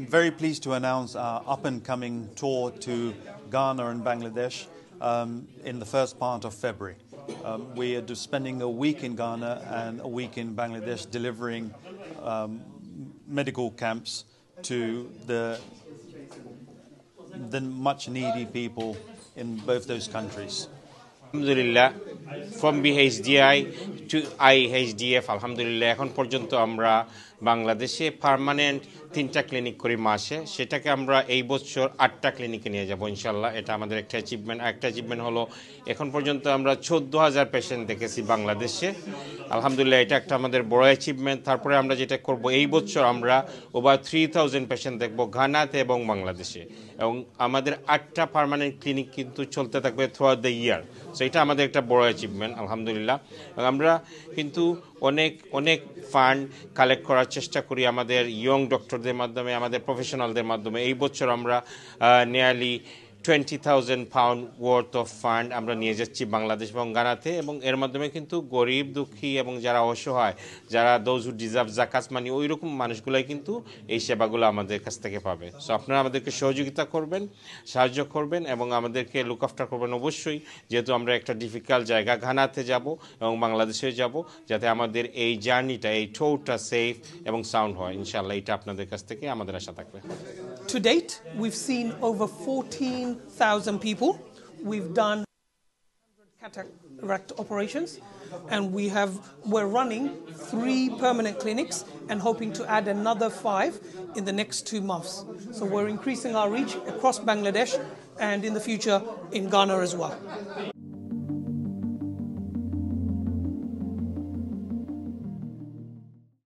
I'm very pleased to announce our up-and-coming tour to Ghana and Bangladesh in the first part of February. We are spending a week in Ghana and a week in Bangladesh delivering medical camps to the much needy people in both those countries. Alhamdulillah, from BHDI to IHDF, Alhamdulillah, এখন পর্যন্ত আমরা বাংলাদেশে permanent 3টা clinic করি মাসে, সেটাকে আমরা এই বছর 8টা ক্লিনিকে নিয়ে যাব ইনশাআল্লাহ। এটা আমাদের একটা অ্যাচিভমেন্ট। একটা অ্যাচিভমেন্ট হলো এখন পর্যন্ত আমরা 14,000 পেশেন্ট দেখেছি বাংলাদেশে। আলহামদুলিল্লাহ, এটা একটা আমাদের বড় অ্যাচিভমেন্ট। তারপরে আমরা যেটা করব, এই বছর আমরা ওভার 3,000 পেশেন্ট দেখব ঘানাতে এবং বাংলাদেশে, এবং আমাদের 8টা পার্মানেন্ট ক্লিনিক কিন্তু চলতে থাকবে through out the year. So এটা আমাদের একটা বড় অ্যাচিভমেন্ট আলহামদুলিল্লাহ। আমরা কিন্তু অনেক ফান্ড কালেক্ট করার চেষ্টা করি আমাদের ইয়ং ডক্টরদের মাধ্যমে, আমাদের প্রফেশনালদের মাধ্যমে। এই বছর আমরা nearly 20,000 pound worth of fund আমরা নিয়ে যাচ্ছি বাংলাদেশ এবং গানাতে, এবং এর মাধ্যমে কিন্তু গরিব দুঃখী এবং যারা অসহায়, যারা দোজ হু ডিজার্ভ জাকাত মানি, ওই রকম মানুষগুলাই কিন্তু এই সেবাগুলো আমাদের কাছ থেকে পাবে। সো আপনারা আমাদেরকে সহযোগিতা করবেন, সাহায্য করবেন এবং আমাদেরকে লুক আফটার করবেন অবশ্যই, যেহেতু আমরা একটা ডিফিকাল্ট জায়গা ঘানাতে যাব এবং বাংলাদেশে যাব, যাতে আমাদের এই জার্নিটা, এই ট্যুরটা সেফ এবং সাউন্ড হয় ইনশাআল্লাহ। এটা আপনাদের কাছ থেকে আমাদের আশা থাকবে। To date, we've seen over 14,000 people. We've done 100 cataract operations, and we're running 3 permanent clinics and hoping to add another 5 in the next 2 months. So we're increasing our reach across Bangladesh and in the future in Ghana as well.